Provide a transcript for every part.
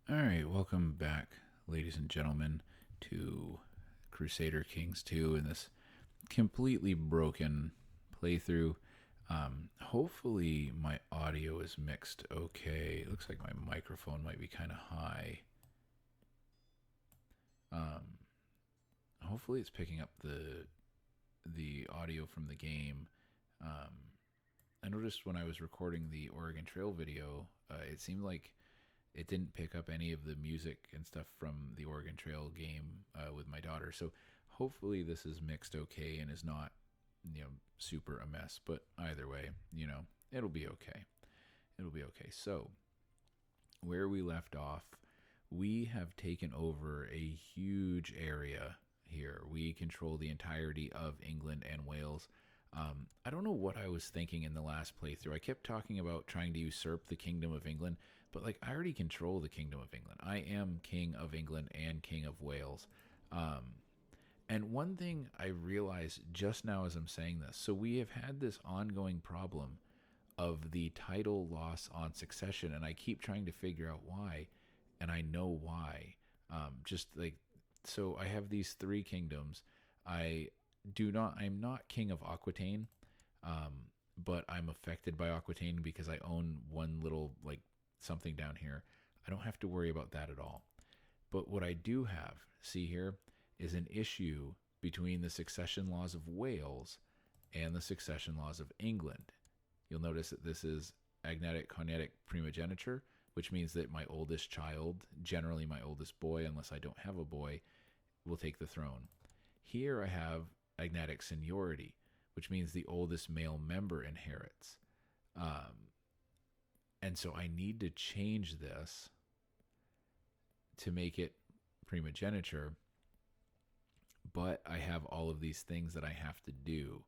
All right, welcome back, ladies and gentlemen, to Crusader Kings 2 in this completely broken playthrough. Hopefully, my audio is mixed okay. It looks like my microphone might be kind of high. Um, Hopefully, it's picking up the audio from the game. Um, I noticed when I was recording the Oregon Trail video, it seemed like it didn't pick up any of the music and stuff from the Oregon Trail game with my daughter. So hopefully this is mixed okay and is not, super a mess. But either way, it'll be okay. It'll be okay. So where we left off, we have taken over a huge area here. We control the entirety of England and Wales. I don't know what I was thinking in the last playthrough. I kept talking about trying to usurp the Kingdom of England, but like I already control the Kingdom of England. I am King of England and King of Wales. Um, and one thing I realized just now as I'm saying this, so we have had this ongoing problem of the title loss on succession, and I keep trying to figure out why, and I know why. Just like so, I have these three kingdoms. I I'm not king of Aquitaine, um, but I'm affected by Aquitaine because I own one little like something down here. I don't have to worry about that at all. But what I do have, see here, is an issue between the succession laws of Wales and the succession laws of England. You'll notice that this is agnatic conatic primogeniture, which means that my oldest child, generally my oldest boy, unless I don't have a boy, will take the throne. Here I have agnatic seniority, which means the oldest male member inherits. Um, and so I need to change this to make it primogeniture, but I have all of these things that I have to do.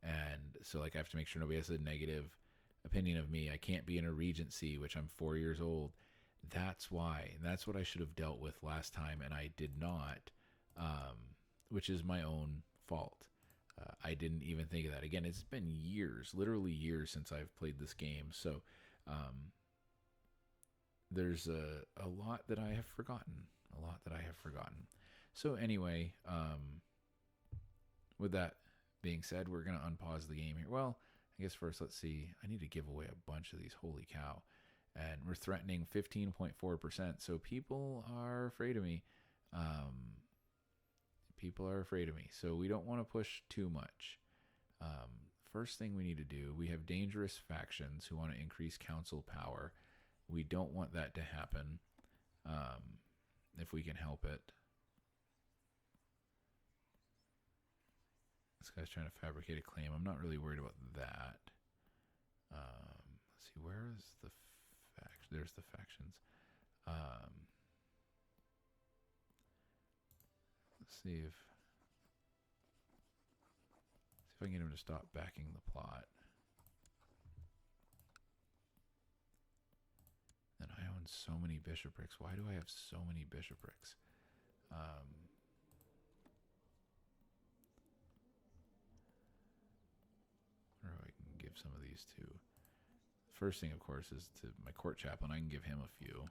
And so, like, I have to make sure nobody has a negative opinion of me. I can't be in a regency, which I'm 4 years old. That's why. That's what I should have dealt with last time, and I did not, which is my own fault. I didn't even think of that. Again, it's been years, literally years, since I've played this game. So um, there's a lot that I have forgotten. A lot that I have forgotten. So anyway, with that being said, we're going to unpause the game here. Well, I guess first, let's see. I need to give away a bunch of these. Holy cow. And we're threatening 15.4%. So people are afraid of me. Um, People are afraid of me. So we don't want to push too much. First thing we need to do, we have dangerous factions who want to increase council power. We don't want that to happen if we can help it. This guy's trying to fabricate a claim. I'm not really worried about that. Let's see, where is the faction? There's the factions. Let's see if I can get him to stop backing the plot. And I own so many bishoprics. Why do I have so many bishoprics? Or I can give some of these to. First thing, of course, is to my court chaplain. I can give him a few.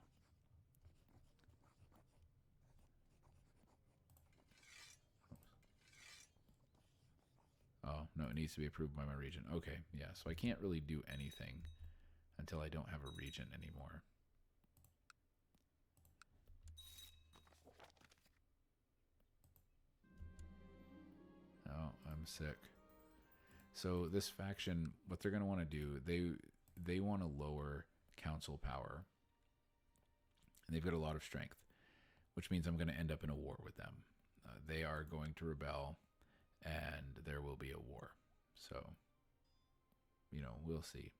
Oh, no, it needs to be approved by my regent. Okay, yeah, so I can't really do anything until I don't have a regent anymore. Oh, I'm sick. So this faction, what they're going to want to do, they want to lower council power. And they've got a lot of strength, which means I'm going to end up in a war with them. They are going to rebel, and there will be a war. So, we'll see.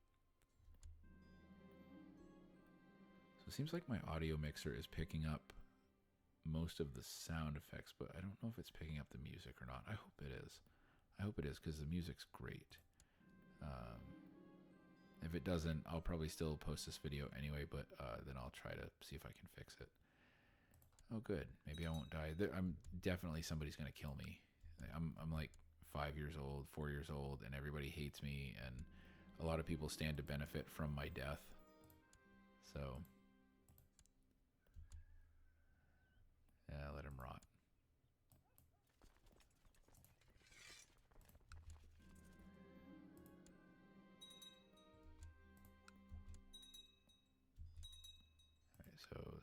So it seems like my audio mixer is picking up most of the sound effects, but I don't know if it's picking up the music or not. I hope it is. I hope it is, because the music's great. If it doesn't, I'll probably still post this video anyway, but then I'll try to see if I can fix it. Oh, good. Maybe I won't die. I'm definitely, somebody's going to kill me. I'm like 5 years old, 4 years old, and everybody hates me, and a lot of people stand to benefit from my death. So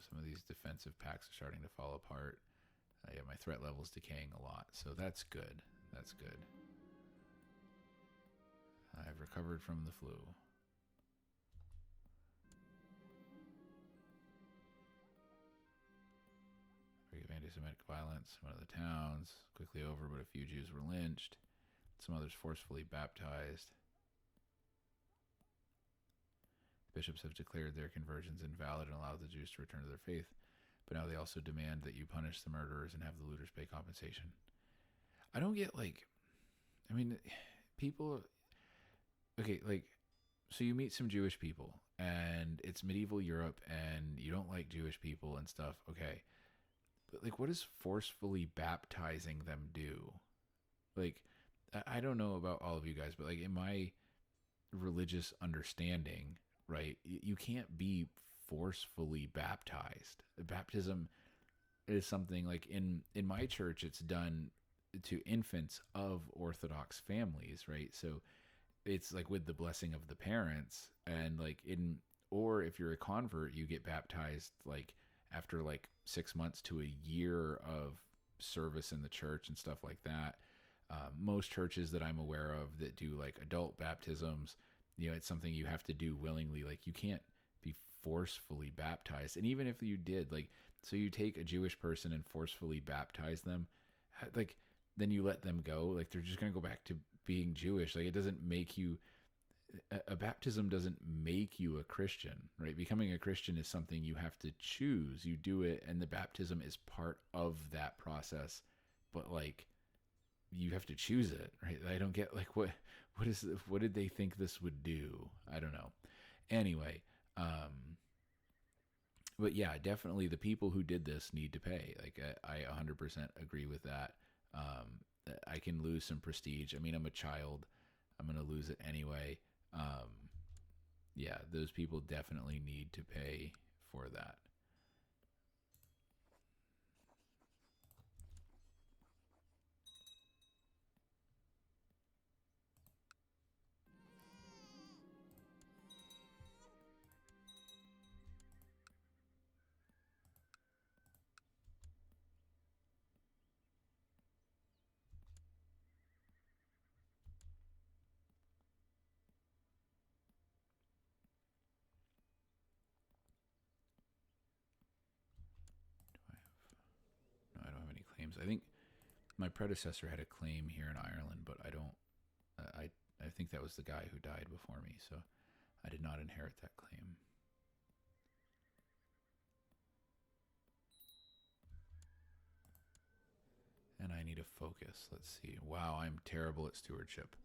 some of these defensive packs are starting to fall apart. Yeah, my threat level's decaying a lot, so that's good. That's good. I've recovered from the flu. Forgive anti-Semitic violence. One of the towns quickly over, but a few Jews were lynched. Some others forcefully baptized. Bishops have declared their conversions invalid and allowed the Jews to return to their faith, but now they also demand that you punish the murderers and have the looters pay compensation. I don't get, like, I mean, people, okay, like, so you meet some Jewish people, and it's medieval Europe, and you don't like Jewish people and stuff, okay, but, like, what does forcefully baptizing them do? Like, I don't know about all of you guys, but, like, in my religious understanding, right, you can't be forcefully baptized. Baptism is something, like, in my church, it's done to infants of Orthodox families, right? So it's like with the blessing of the parents, and like or if you're a convert, you get baptized like after like 6 months to a year of service in the church and stuff like that. Most churches that I'm aware of that do like adult baptisms, it's something you have to do willingly. Like, you can't be forcefully baptized. And even if you did, like, so you take a Jewish person and forcefully baptize them, like, then you let them go. Like, they're just going to go back to being Jewish. Like, it doesn't make you, a baptism doesn't make you a Christian, right? Becoming a Christian is something you have to choose. You do it, and the baptism is part of that process. But, like, you have to choose it, right? I don't get, like, what did they think this would do? I don't know. Anyway, but yeah, definitely the people who did this need to pay. Like, I 100% agree with that. I can lose some prestige. I mean, I'm a child. I'm going to lose it anyway. Yeah, those people definitely need to pay for that. No, I don't have any claims. I think my predecessor had a claim here in Ireland, but I don't. I think that was the guy who died before me, so I did not inherit that claim. And I need a focus. Let's see. Wow, I'm terrible at stewardship.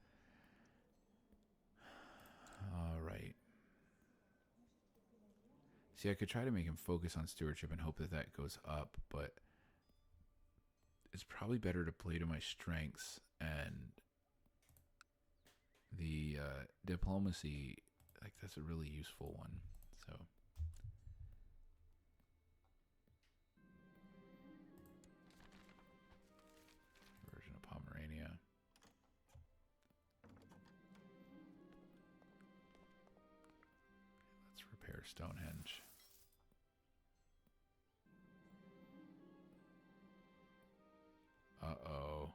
All right. See, I could try to make him focus on stewardship and hope that that goes up, but it's probably better to play to my strengths, and the diplomacy, like, that's a really useful one. So version of Pomerania. Let's repair Stonehenge. Uh-oh.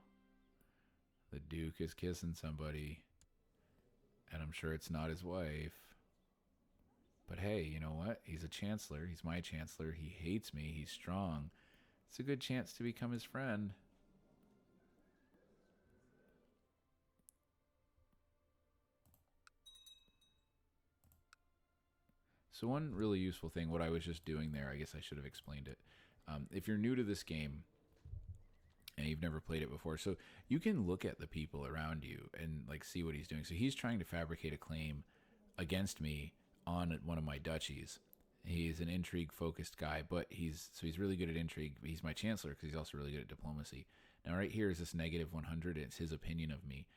The Duke is kissing somebody, and I'm sure it's not his wife. But hey, you know what? He's a chancellor. He's my chancellor. He hates me. He's strong. It's a good chance to become his friend. So one really useful thing, what I was just doing there, I guess I should have explained it. If you're new to this game and you've never played it before, so you can look at the people around you and like see what he's doing. So he's trying to fabricate a claim against me on one of my duchies. He's an intrigue-focused guy, but he's really good at intrigue. He's my chancellor because he's also really good at diplomacy. Now, right here is this negative 100. It's his opinion of me.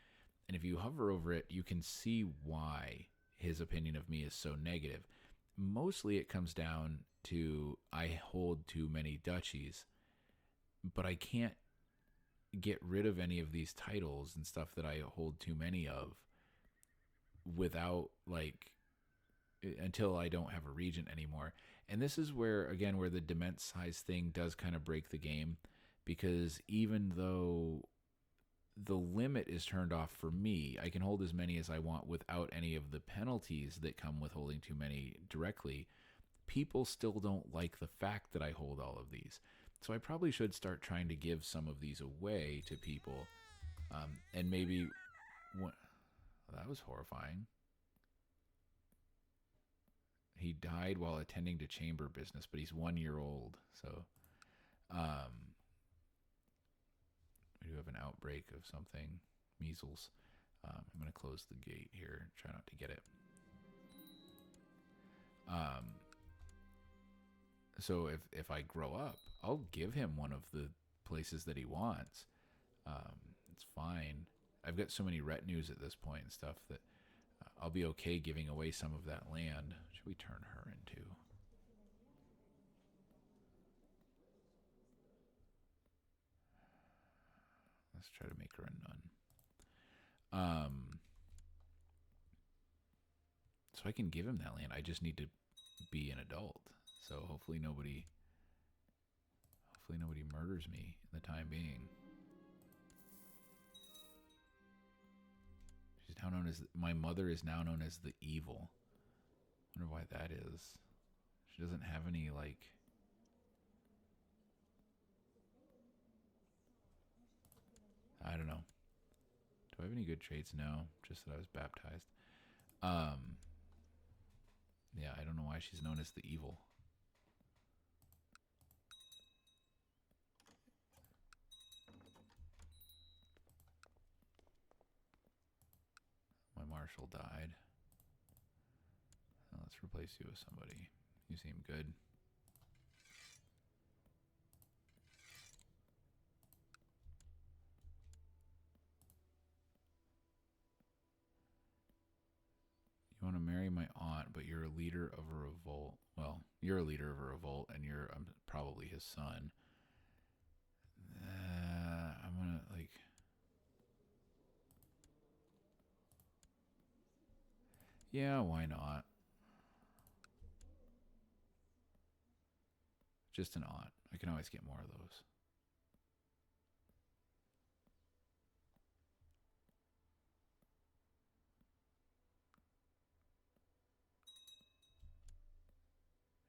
And if you hover over it, you can see why his opinion of me is so negative. Mostly it comes down to I hold too many duchies, but I can't get rid of any of these titles and stuff that I hold too many of without, like, until I don't have a regent anymore. And this is where, again, where the dement size thing does kind of break the game, because even though the limit is turned off for me, I can hold as many as I want without any of the penalties that come with holding too many directly. People still don't like the fact that I hold all of these. So I probably should start trying to give some of these away to people. And maybe... Well, that was horrifying. He died while attending to chamber business, but he's 1 year old. So we do have an outbreak of something. Measles. I'm going to close the gate here. Try not to get it. So if I grow up, I'll give him one of the places that he wants. It's fine. I've got so many retinues at this point and stuff that I'll be okay giving away some of that land. Should we turn her into? Let's try to make her a nun. So I can give him that land. I just need to be an adult. So hopefully nobody murders me in the time being. She's now known as, my mother is now known as the evil. Wonder why that is. She doesn't have any, like, I don't know. Do I have any good traits? No, just that I was baptized. Yeah, I don't know why she's known as the evil. My marshal died. Now let's replace you with somebody. You seem good. You want to marry my aunt, but you're a leader of a revolt. Well, you're a leader of a revolt, and you're probably his son. I'm gonna, like... Yeah, why not? Just an aunt. I can always get more of those.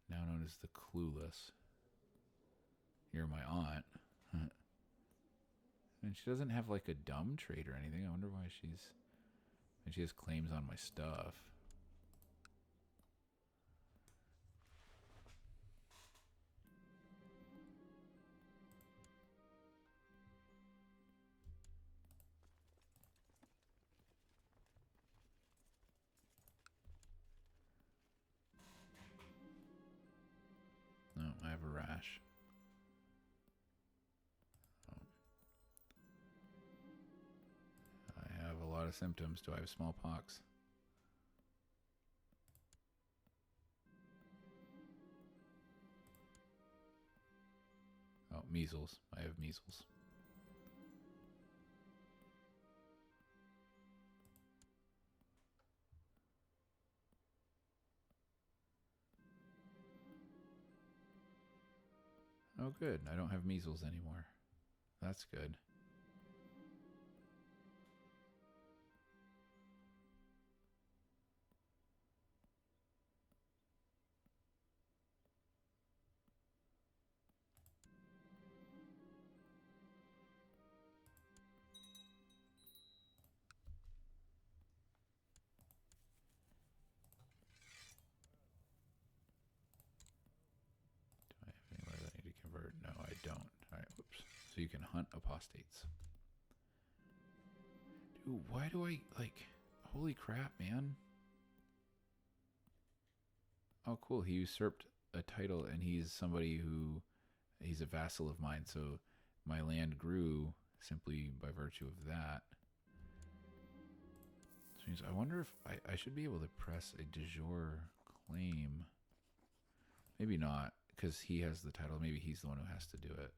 Now known as the Clueless. You're my aunt. And she doesn't have like a dumb trait or anything. I wonder why she's... And she has claims on my stuff. No, I have a rash. I have a lot of symptoms. Do I have smallpox? Oh, measles. I have measles. Oh, good. I don't have measles anymore. That's good. No, I don't. Alright, whoops. So you can hunt apostates. Dude, why do I, like... Holy crap, man. Oh, cool. He usurped a title, and he's somebody who... He's a vassal of mine, so my land grew simply by virtue of that. Which means I wonder if I should be able to press a de jure claim. Maybe not. Because he has the title. Maybe he's the one who has to do it.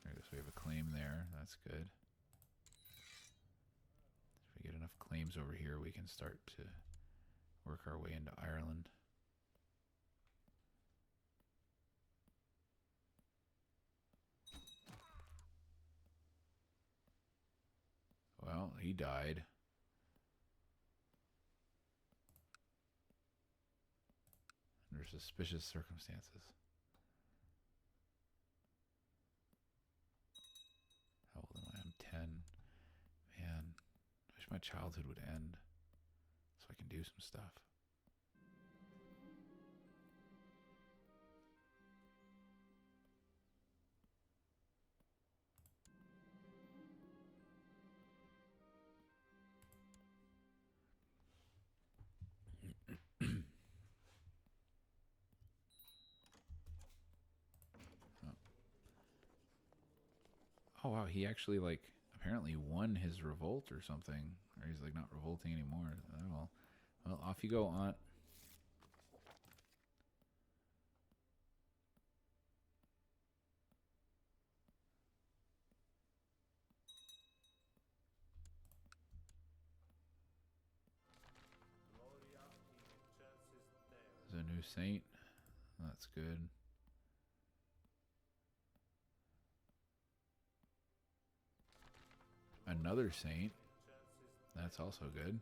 I guess we have a claim there. That's good. If we get enough enough claims over here, we can start to work our way into Ireland. Well, he died. Under suspicious circumstances. How old am I? I'm 10. Man, I wish my childhood would end so I can do some stuff. Oh wow, he actually like apparently won his revolt or something, or he's like not revolting anymore. Oh well, off you go, Aunt. There's a new saint. That's good. Another saint. That's also good.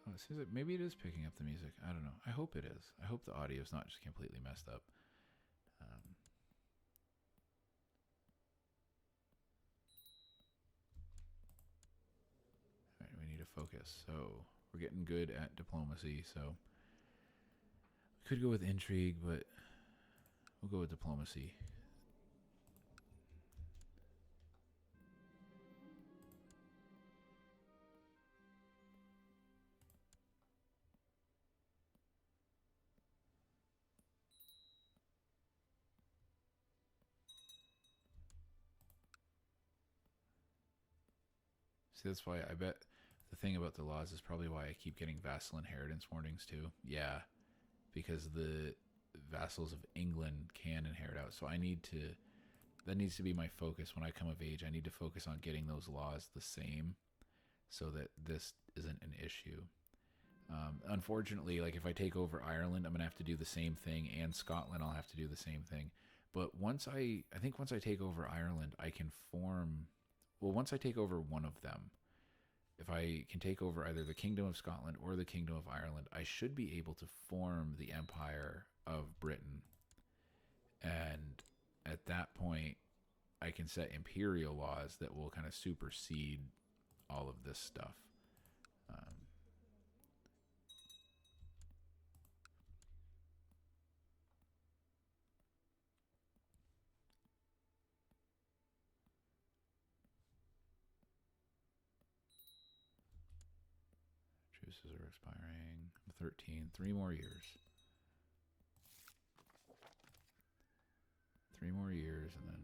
Oh, it seems like maybe it is picking up the music. I don't know. I hope it is. I hope the audio is not just completely messed up. All right, we need to focus. So we're getting good at diplomacy. So we could go with intrigue, but we'll go with diplomacy. See, that's why I bet the thing about the laws is probably why I keep getting vassal inheritance warnings too. Yeah, because the vassals of England can inherit out. So I need to, that needs to be my focus when I come of age. I need to focus on getting those laws the same so that this isn't an issue. Unfortunately, like if I take over Ireland, I'm going to have to do the same thing, and Scotland, I'll have to do the same thing. But I think once I take over Ireland, I can form, well, once I take over one of them, if I can take over either the Kingdom of Scotland or the Kingdom of Ireland, I should be able to form the Empire of Britain. And at that point, I can set imperial laws that will kind of supersede all of this stuff. Truces are expiring. I'm 13. 3 more years. 3 more years, and then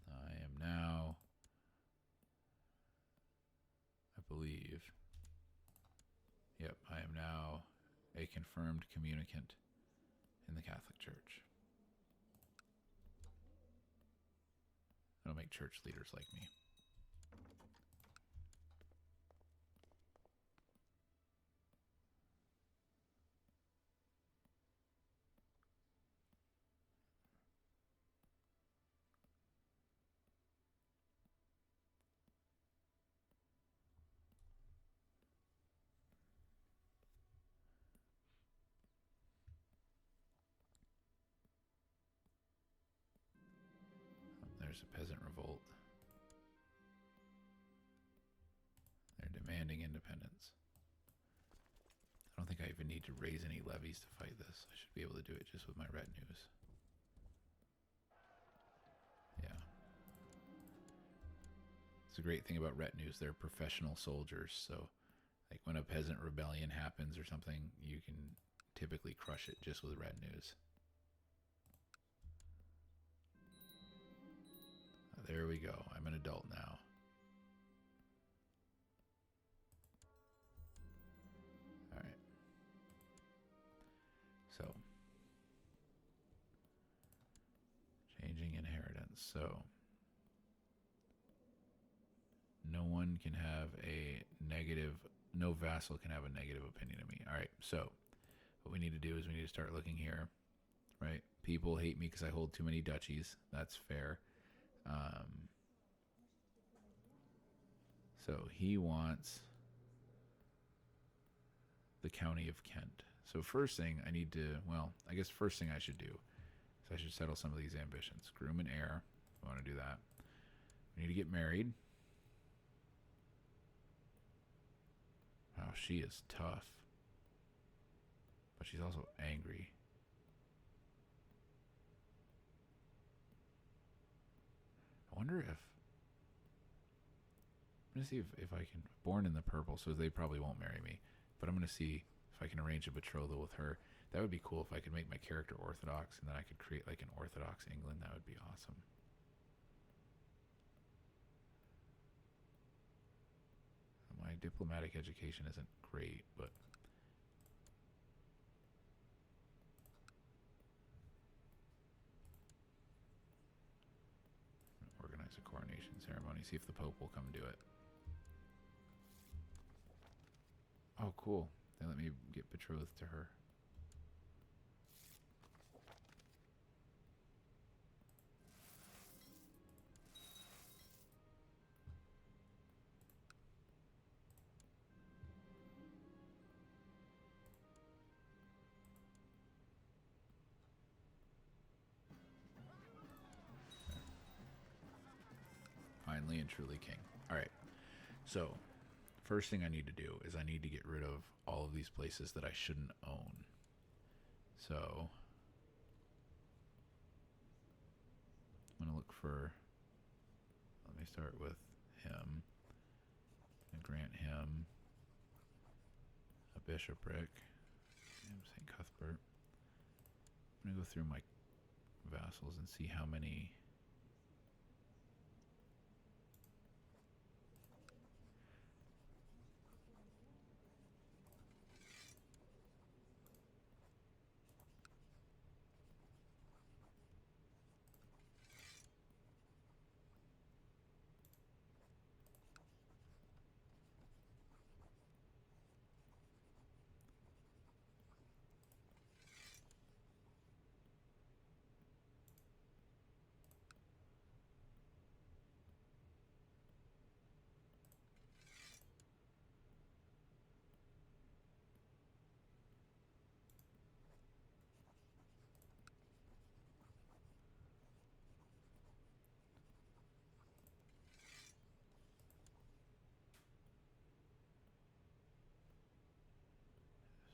I am now, I believe, yep, I am now a confirmed communicant in the Catholic Church. It'll make church leaders like me. There's a peasant revolt. They're demanding independence. I don't think I even need to raise any levies to fight this. I should be able to do it just with my retinues. Yeah. It's a great thing about retinues. They're professional soldiers, so like when a peasant rebellion happens or something, you can typically crush it just with retinues. There we go. I'm an adult now. All right. So, changing inheritance. So, no one can have a negative, no vassal can have a negative opinion of me. All right. So, what we need to do is we need to start looking here, right? People hate me because I hold too many duchies. That's fair. So he wants the county of Kent. So first thing I need to, well, I guess first thing I should do is I should settle some of these ambitions. Groom an heir. I want to do that. We need to get married. Wow, she is tough. But she's also angry. I wonder if... I'm going to see if I can... Born in the purple, so they probably won't marry me. But I'm going to see if I can arrange a betrothal with her. That would be cool if I could make my character Orthodox, and then I could create like an Orthodox England. That would be awesome. My diplomatic education isn't great, but... organize a coronation ceremony, see if the Pope will come do it. Oh, cool. They let me get betrothed to her. Finally and truly king. All right. So, first thing I need to do is I need to get rid of all of these places that I shouldn't own. So, I'm going to look for, let me start with him. And grant him a bishopric. St. Cuthbert. I'm going to go through my vassals and see how many...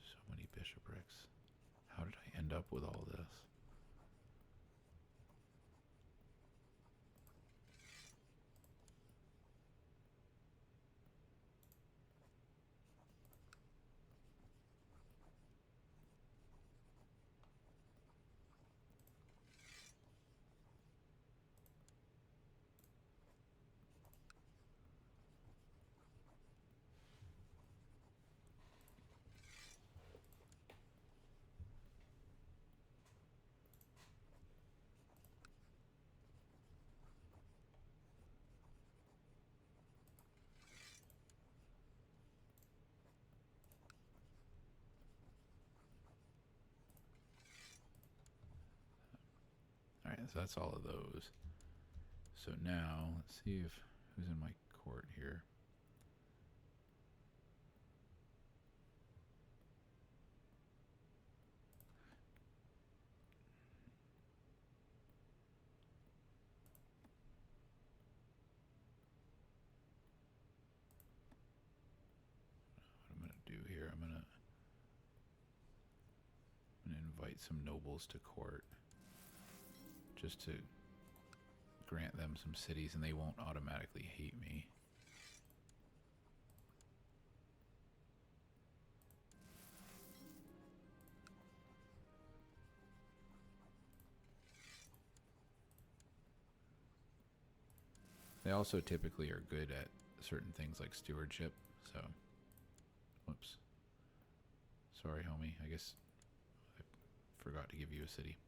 So many bishoprics. How did I end up with all this? Alright, so that's all of those. So now, let's see if who's in my court here. What I'm going to do here, I'm going to invite some nobles to court. Just to grant them some cities and they won't automatically hate me. They also typically are good at certain things like stewardship, so... Whoops. Sorry, homie. I guess I forgot to give you a city.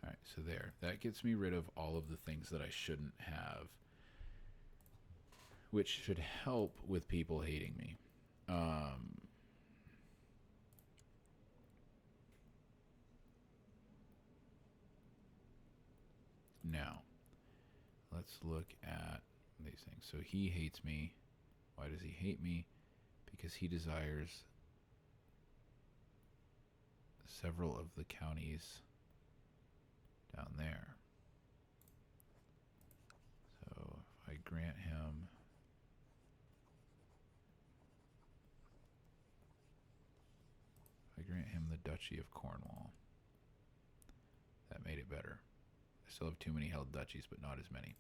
Alright, so there. That gets me rid of all of the things that I shouldn't have, which should help with people hating me. Now, let's look at these things. So he hates me. Why does he hate me? Because he desires several of the counties down there. So if I grant him... the Duchy of Cornwall. That made it better. I still have too many held duchies, but not as many.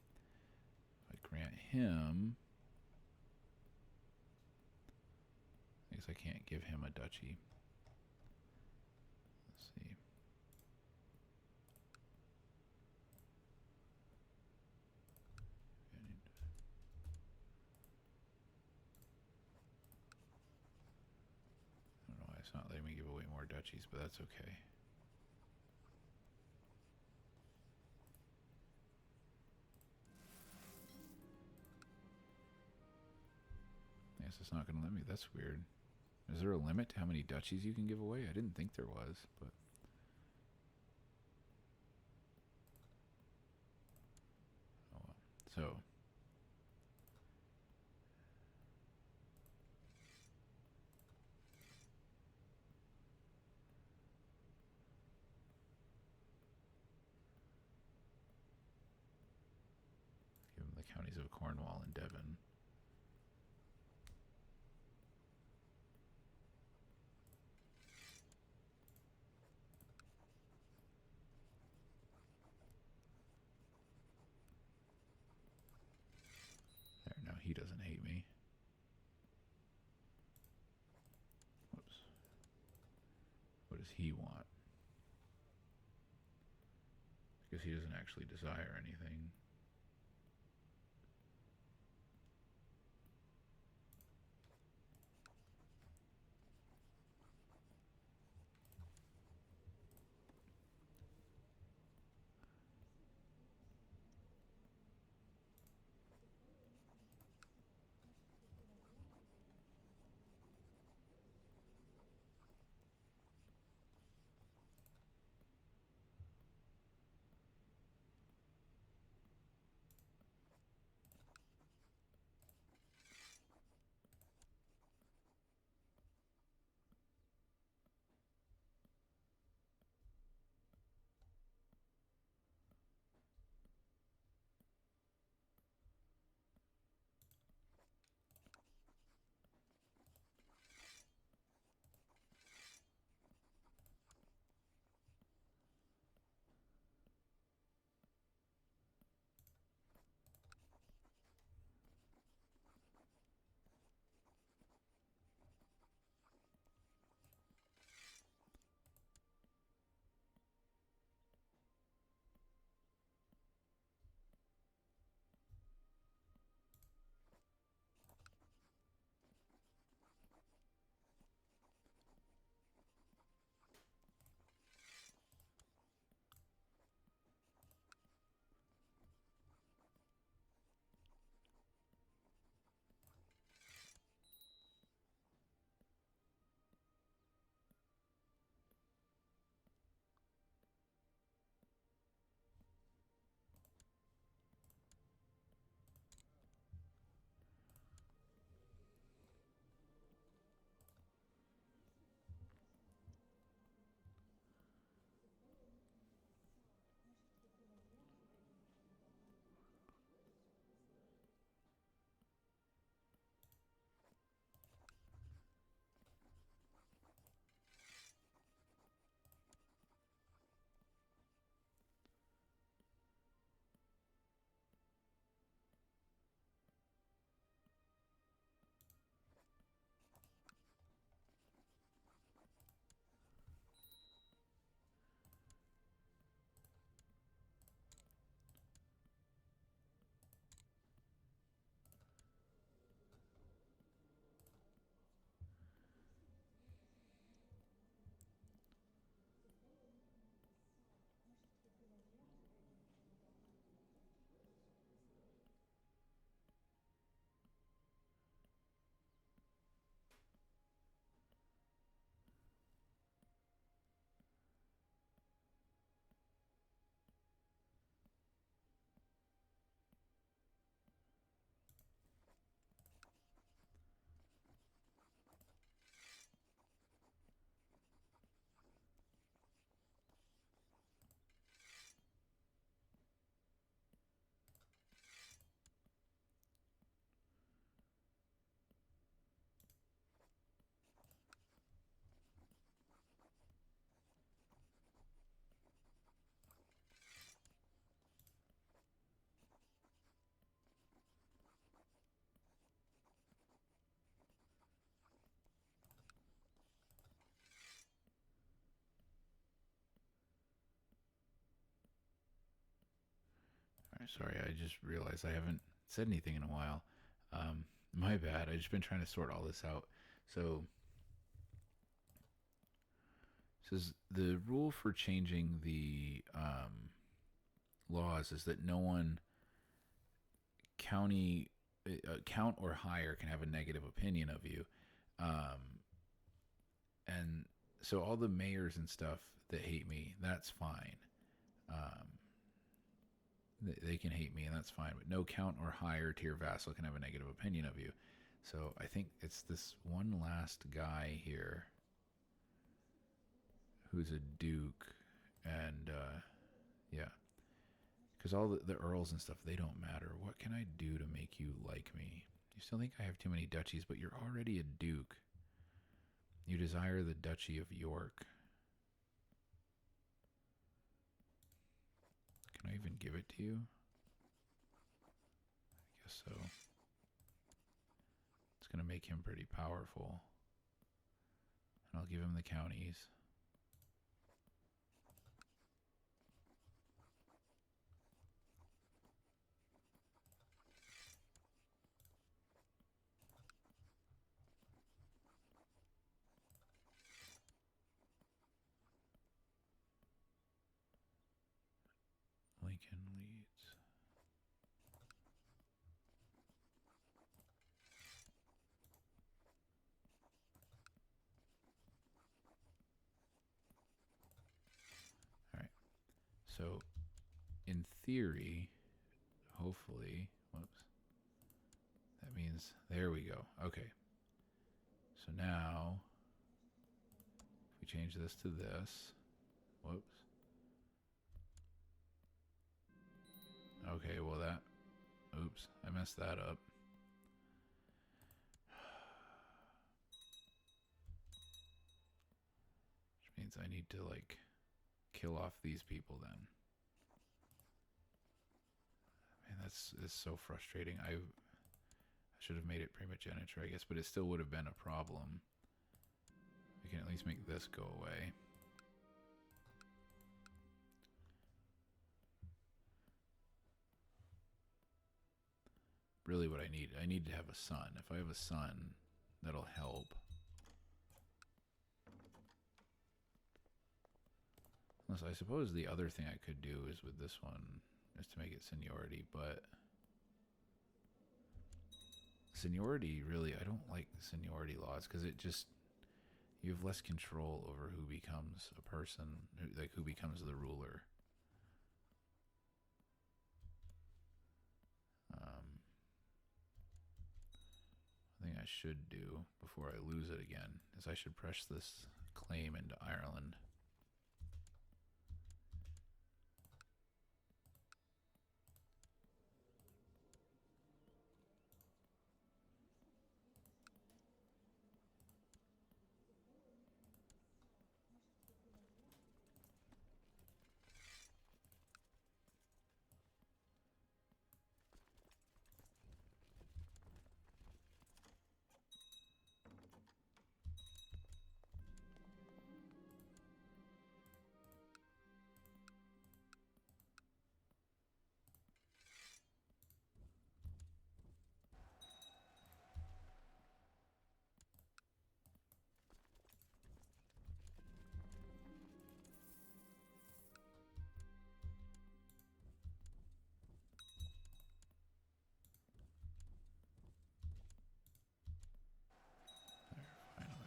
If I grant him... I guess I can't give him a duchy. Let's see. I don't know why it's not letting me give away more duchies, but that's okay. Yes, it's not going to let me. That's weird. Is there a limit to how many duchies you can give away? I didn't think there was, but... Oh well. So... give him the counties of Cornwall and Devon. There, now he doesn't hate me. Whoops. What does he want? Because he doesn't actually desire anything. Sorry, I just realized I haven't said anything in a while. My bad. I've just been trying to sort all this out. So, says the rule for changing the laws is that no one county count or higher can have a negative opinion of you, um, and so all the mayors and stuff that hate me, that's fine. Um, they can hate me, and that's fine. But no count or higher tier vassal can have a negative opinion of you. So I think it's this one last guy here who's a duke, and yeah, because all the earls and stuff, they don't matter. What can I do to make you like me? You still think I have too many duchies, but you're already a duke. You desire the Duchy of York. Can I even give it to you? I guess so. It's going to make him pretty powerful. And I'll give him the counties. Lincoln leads. All right. So, in theory, hopefully, whoops. That means, there we go. Okay. So now, if we change this to this, whoops. Okay, well that, oops, I messed that up. Which means I need to, like, kill off these people then. Man, that's so frustrating. I should have made it primogeniture, I guess, but it still would have been a problem. We can at least make this go away. Really what I need to have a son. If I have a son, that'll help. Unless I suppose the other thing I could do is with this one is to make it seniority, but seniority, really, I don't like seniority laws because it just, you have less control over who becomes a person, like who becomes the ruler. I think I should do before I lose it again is I should press this claim into Ireland. Finally.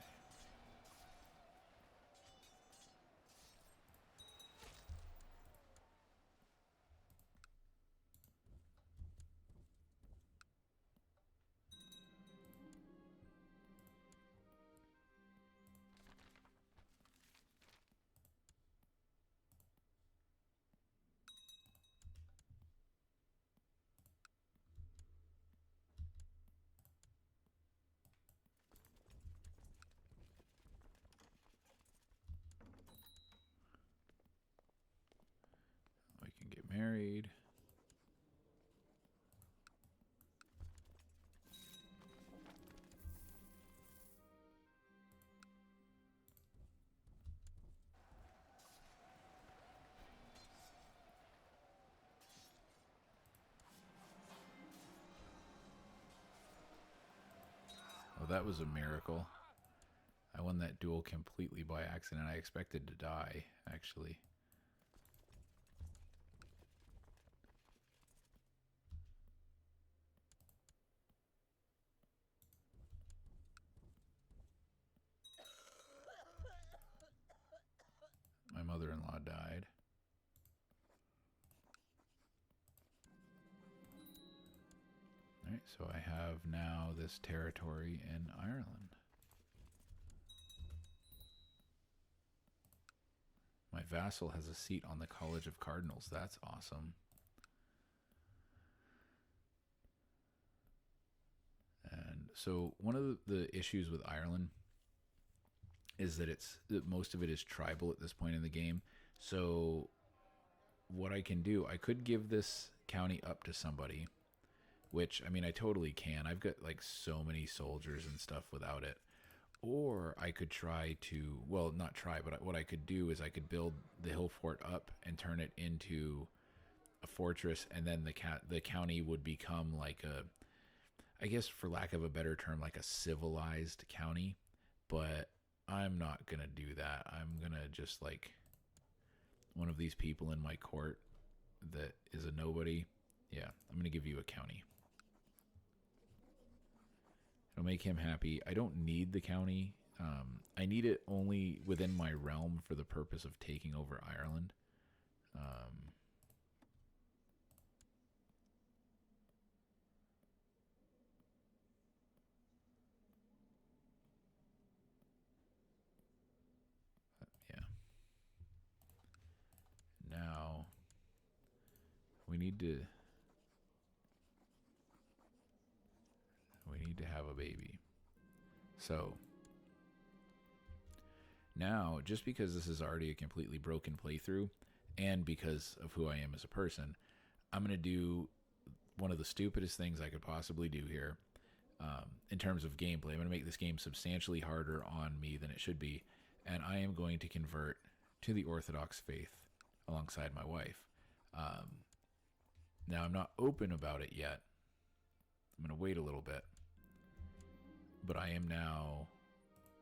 We can get married. Well, that was a miracle. I won that duel completely by accident. I expected to die, actually. My mother-in-law died. Alright, so I have now this territory in Ireland. My vassal has a seat on the College of Cardinals. That's awesome. And so one of the issues with Ireland is that most of it is tribal at this point in the game. So what I can do, I could give this county up to somebody, which, I mean, I totally can. I've got like so many soldiers and stuff without it. Or I could try to, well, not try, but what I could do is I could build the hill fort up and turn it into a fortress, and then the county would become like a, I guess for lack of a better term, like a civilized county. But I'm not going to do that. I'm going to just like one of these people in my court that is a nobody. Yeah, I'm going to give you a county. It'll make him happy. I don't need the county. I need it only within my realm for the purpose of taking over Ireland. Yeah. Now we need to have a baby. So now, just because this is already a completely broken playthrough, and because of who I am as a person, I'm going to do one of the stupidest things I could possibly do here. In terms of gameplay, I'm going to make this game substantially harder on me than it should be, and I am going to convert to the Orthodox faith alongside my wife. Now, I'm not open about it yet. I'm going to wait a little bit. But I am now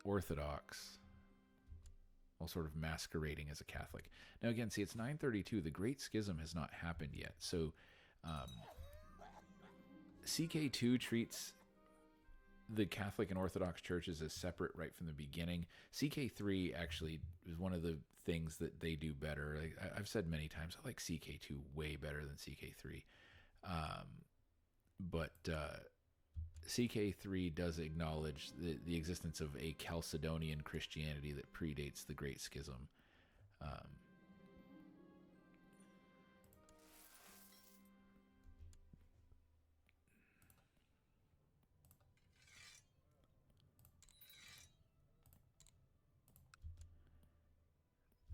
Orthodox, while sort of masquerading as a Catholic. Now, again, see, it's 932. The Great Schism has not happened yet. So, CK2 treats the Catholic and Orthodox churches as separate right from the beginning. CK3 actually is one of the things that they do better. Like I've said many times, I like CK2 way better than CK3. But CK3 does acknowledge the existence of a Chalcedonian Christianity that predates the Great Schism.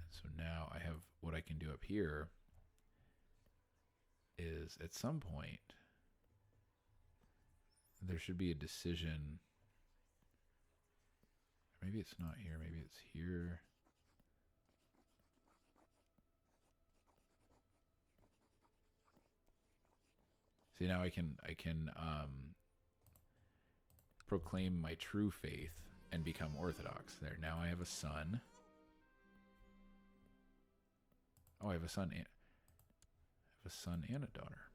So now I have what I can do up here is at some point there should be a decision. Maybe it's not here. Maybe it's here. See, now I can proclaim my true faith and become Orthodox. There. Now I have a son. Oh, I have a son and a daughter.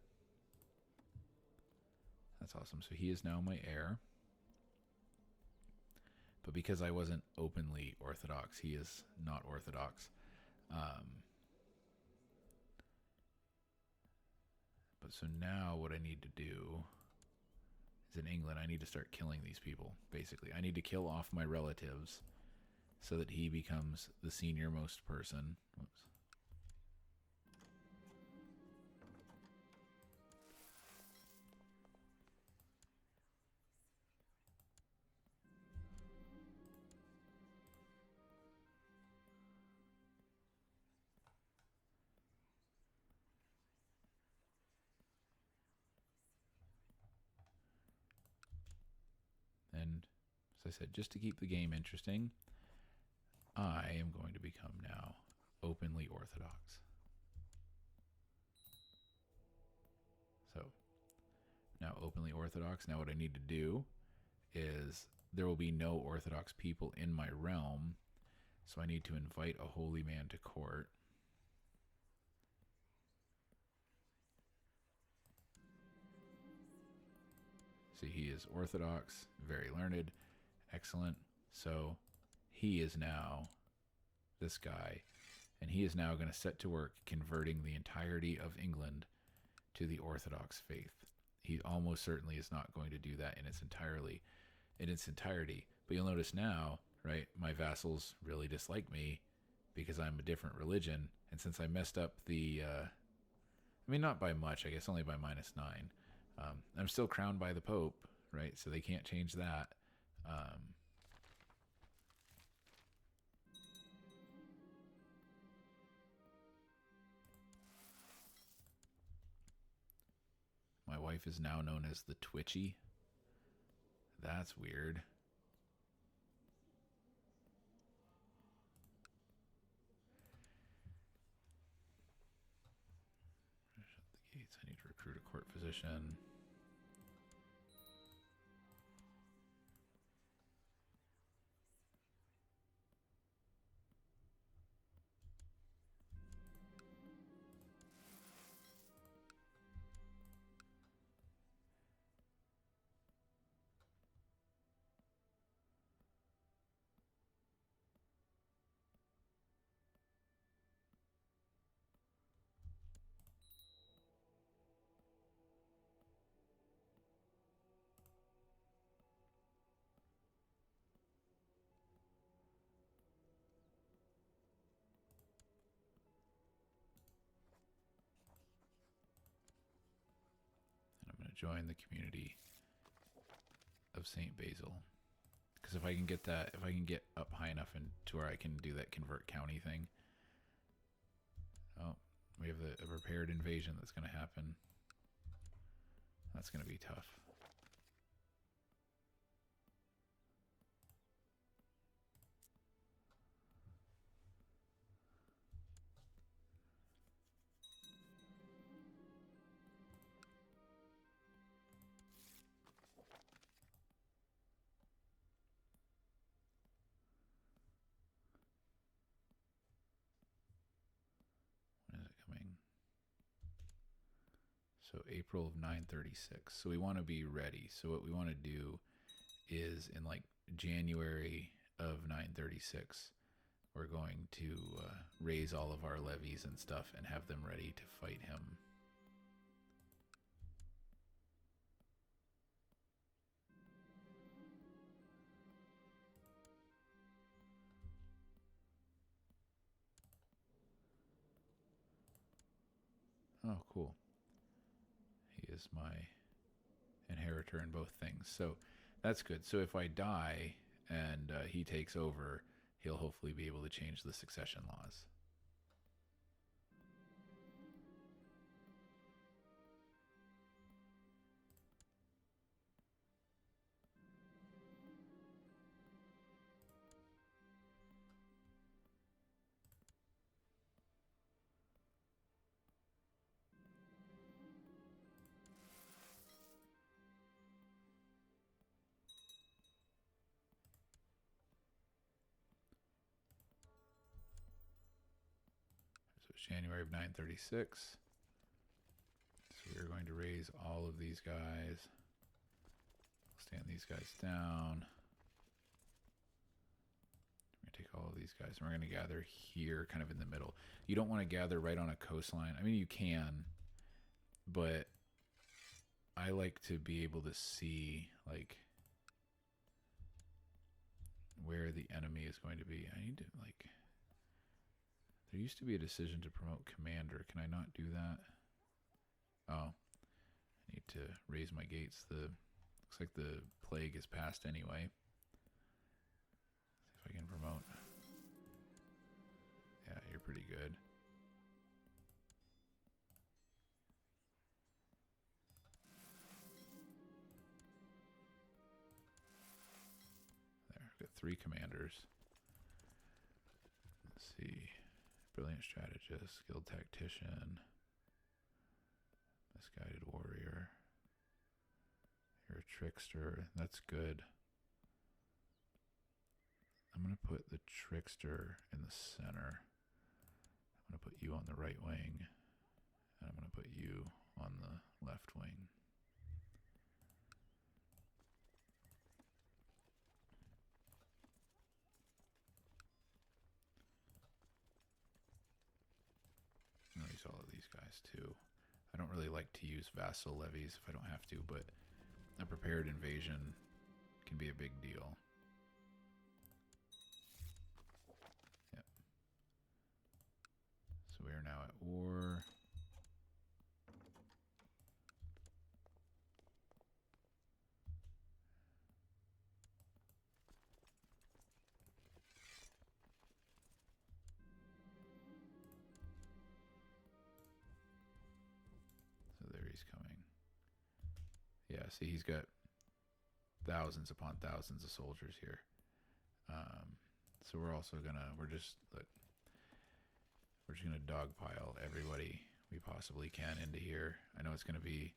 That's awesome. So he is now my heir. But because I wasn't openly Orthodox, he is not Orthodox. But so now what I need to do is in England, I need to start killing these people, basically. I need to kill off my relatives so that he becomes the senior most person. Whoops. And as I said, just to keep the game interesting, I am going to become now openly Orthodox. So now openly Orthodox. Now what I need to do is there will be no Orthodox people in my realm, so I need to invite a holy man to court. See, he is Orthodox, very learned, excellent. So he is now this guy, and he is now going to set to work converting the entirety of England to the Orthodox faith. He almost certainly is not going to do that in its entirety. But you'll notice now, right, my vassals really dislike me because I'm a different religion, and since I messed up the I mean, not by much, I guess only by -9. I'm still crowned by the Pope, right? So they can't change that. My wife is now known as the Twitchy. That's weird. Shut the gates. I need to recruit a court physician. Join the community of St. Basil, because if I can get up high enough and to where I can do that convert county thing. Oh, we have a prepared invasion that's going to happen. That's going to be tough. So April of 936. So we want to be ready. So what we want to do is in like January of 936, we're going to raise all of our levies and stuff and have them ready to fight him. Oh, cool. He is my inheritor in both things. So that's good. So if I die and he takes over, he'll hopefully be able to change the succession laws. January of 936. So we're going to raise all of these guys. Stand these guys down. We're going to take all of these guys and we're going to gather here kind of in the middle. You don't want to gather right on a coastline. I mean, you can, but I like to be able to see like where the enemy is going to be. I need to like... There used to be a decision to promote commander. Can I not do that? Oh, I need to raise my gates. Looks like the plague is passed anyway. See if I can promote. Yeah, you're pretty good. There, I've got 3 commanders. Let's see. Brilliant strategist, skilled tactician, misguided warrior. You're a trickster. That's good. I'm going to put the trickster in the center. I'm going to put you on the right wing. And I'm going to put you on the left wing. I'll use all of these guys too. I don't really like to use vassal levies if I don't have to, but a prepared invasion can be a big deal. Yep. So we are now at war. So there he's coming. Yeah, see, he's got thousands upon thousands of soldiers here. So we're also gonna, we're just gonna dogpile everybody we possibly can into here. I know it's gonna be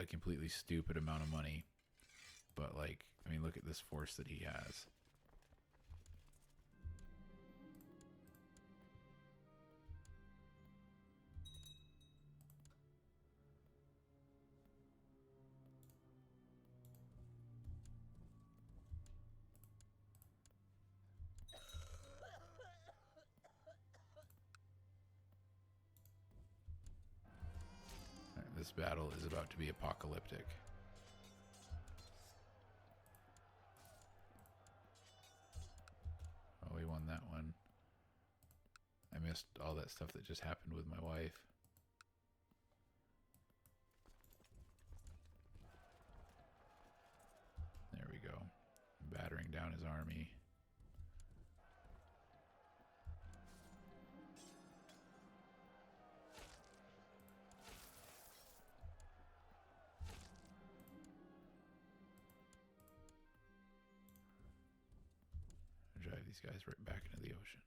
a completely stupid amount of money, but like, I mean, look at this force that he has. This battle is about to be apocalyptic. Oh, we won that one. I missed all that stuff that just happened with my wife. There we go. Battering down his army. Drive these guys right back into the ocean.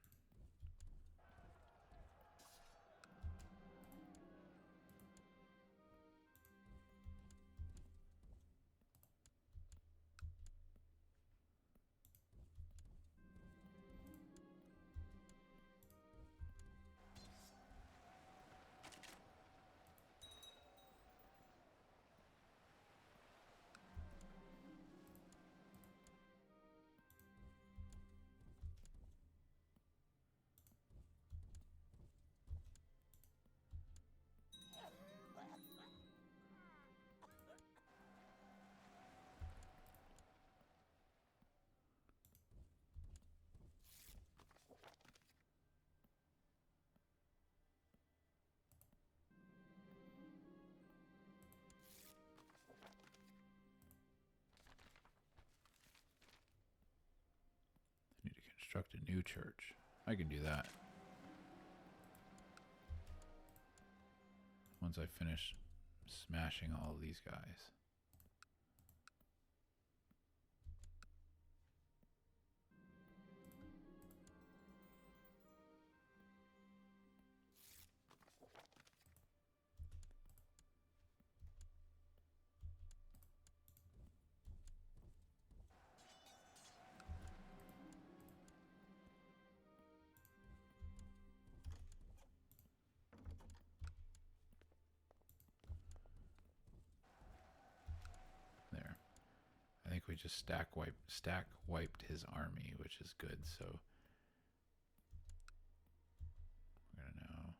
Need to construct a new church. I can do that. Once I finish smashing all of these guys. There. I think we just stack wiped his army, which is good, so we're gonna now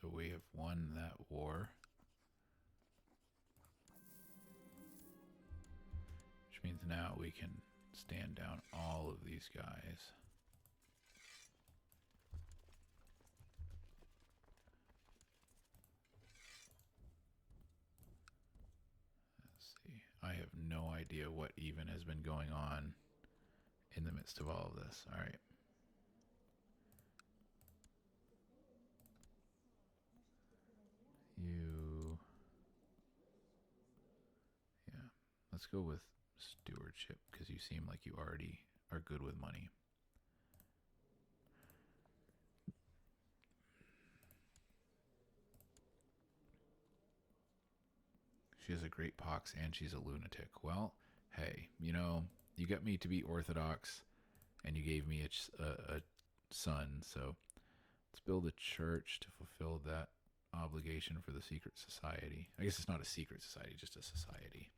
So we have won that war. Which means now we can stand down all of these guys. Let's see. I have no idea what even has been going on in the midst of all of this. All right. Yeah. Let's go with stewardship because you seem like you already are good with money. She has a great pox and she's a lunatic. Well, hey, you got me to be Orthodox and you gave me a son, so let's build a church to fulfill that obligation for the secret society. I guess it's not a secret society, just a society.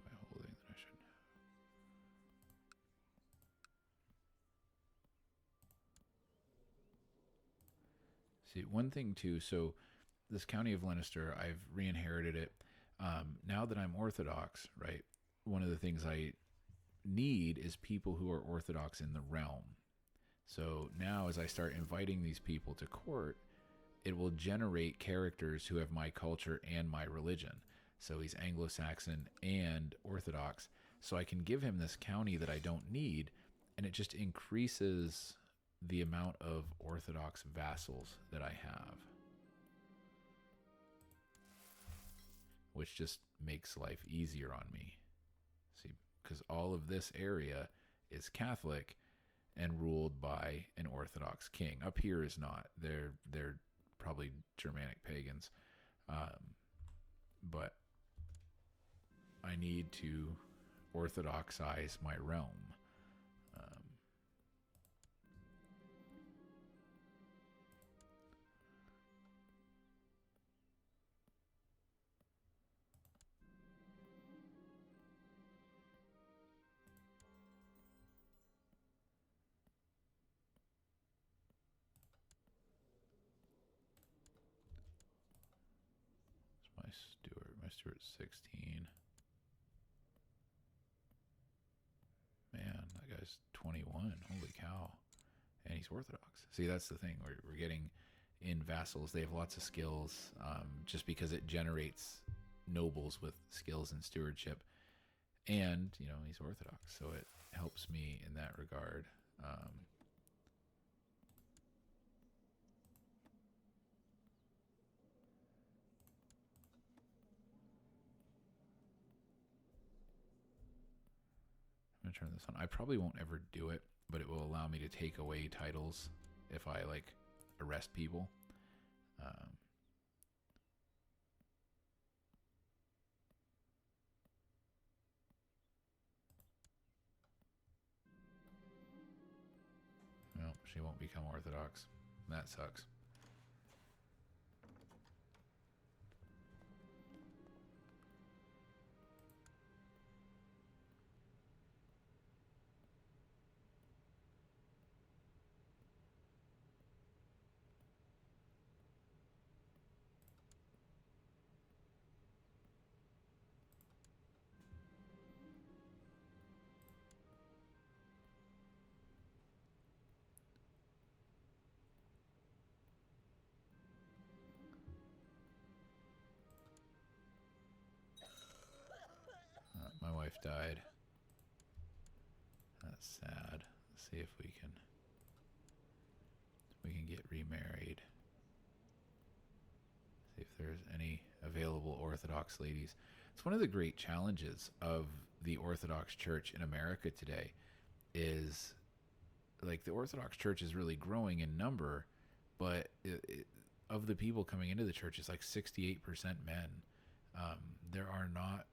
By holding that I should. See, one thing too, so this county of Leinster, I've re-inherited it. Now that I'm Orthodox, right, one of the things I need is people who are Orthodox in the realm. So now as I start inviting these people to court, it will generate characters who have my culture and my religion. So he's Anglo-Saxon and Orthodox. So I can give him this county that I don't need, and it just increases the amount of Orthodox vassals that I have, which just makes life easier on me. See, because all of this area is Catholic and ruled by an Orthodox king. Up here is not. They're probably Germanic pagans, but I need to Orthodoxize my realm. My steward's 16. Man, that guy's 21. Holy cow. And he's Orthodox. See, that's the thing. We're getting in vassals. They have lots of skills, just because it generates nobles with skills in stewardship. And, he's Orthodox. So it helps me in that regard. I'm going to turn this on. I probably won't ever do it, but it will allow me to take away titles if I, arrest people. Well, she won't become Orthodox. That sucks. My wife died. That's sad. Let's see if we can get remarried. See if there's any available Orthodox ladies. It's one of the great challenges of the Orthodox Church in America today is the Orthodox Church is really growing in number, but of the people coming into the church, it's 68% men. There are not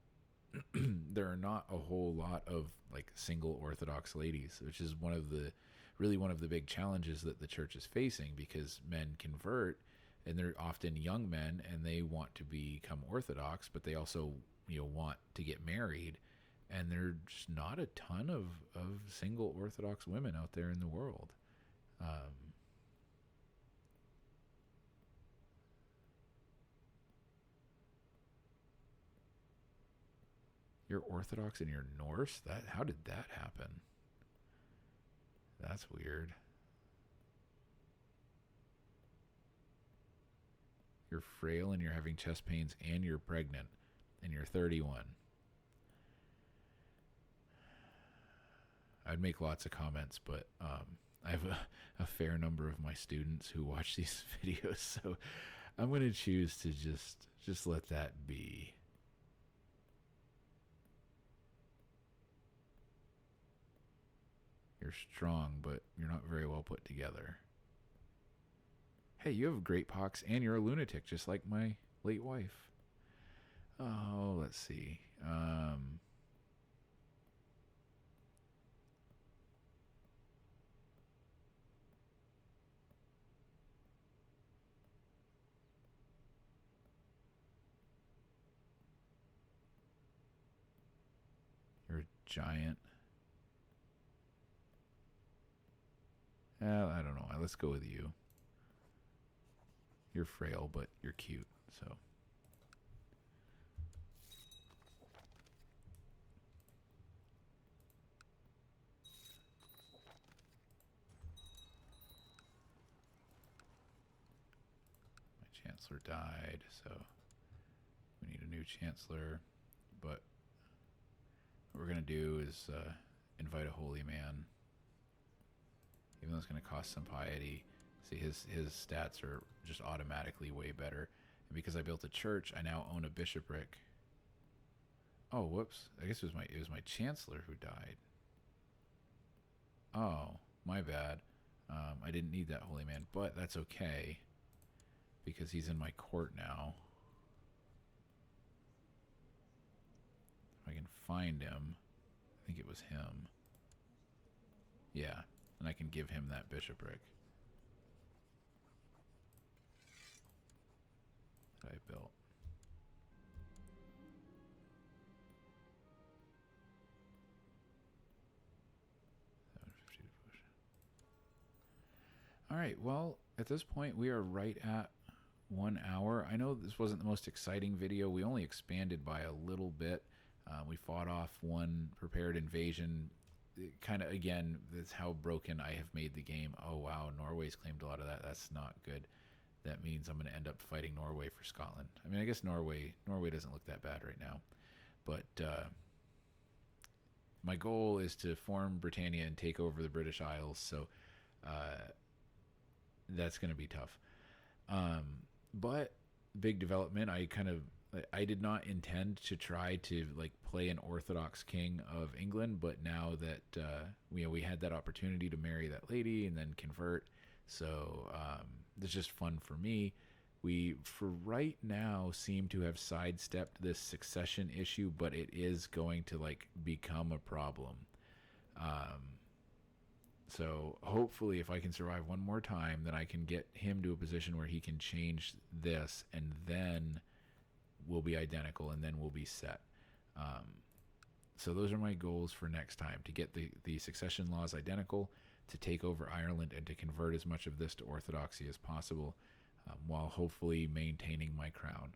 there are not a whole lot of single Orthodox ladies, which is one of the really one of the big challenges that the church is facing, because men convert and they're often young men and they want to become Orthodox, but they also, want to get married. And there's just not a ton of single Orthodox women out there in the world. Um, you're Orthodox and you're Norse? How did that happen? That's weird. You're frail and you're having chest pains and you're pregnant and you're 31. I'd make lots of comments, but I have a fair number of my students who watch these videos, so I'm going to choose to just let that be. You're strong, but you're not very well put together. Hey, you have great pox and you're a lunatic, just like my late wife. Oh, let's see. You're a giant. I don't know. Let's go with you. You're frail, but you're cute, so. My chancellor died, so we need a new chancellor. But what we're going to do is invite a holy man. Even though it's going to cost some piety. See, his stats are just automatically way better. And because I built a church, I now own a bishopric. Oh, whoops. I guess it was my chancellor who died. Oh, my bad. I didn't need that holy man, but that's okay because he's in my court now. If I can find him, I think it was him. Yeah, and I can give him that bishopric that I built. All right, well, at this point, we are right at 1 hour. I know this wasn't the most exciting video. We only expanded by a little bit. We fought off one prepared invasion. Kind of, again, that's how broken I have made the game. Oh, wow, Norway's claimed a lot of that. That's not good. That means I'm going to end up fighting Norway for Scotland. I mean, I guess Norway doesn't look that bad right now. But my goal is to form Britannia and take over the British Isles, so that's going to be tough. But big development. I did not intend to try to like play an Orthodox king of England, but now that we had that opportunity to marry that lady and then convert, so it's just fun for me. We, for right now, seem to have sidestepped this succession issue, but it is going to like become a problem. So hopefully, if I can survive one more time, then I can get him to a position where he can change this, and then we'll be identical, and then we'll be set. So those are my goals for next time: to get the succession laws identical, to take over Ireland, and to convert as much of this to Orthodoxy as possible, while hopefully maintaining my crown.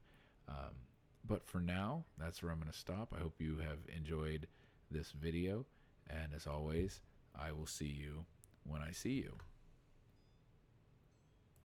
But for now, that's where I'm going to stop. I hope you have enjoyed this video, and as always, I will see you when I see you.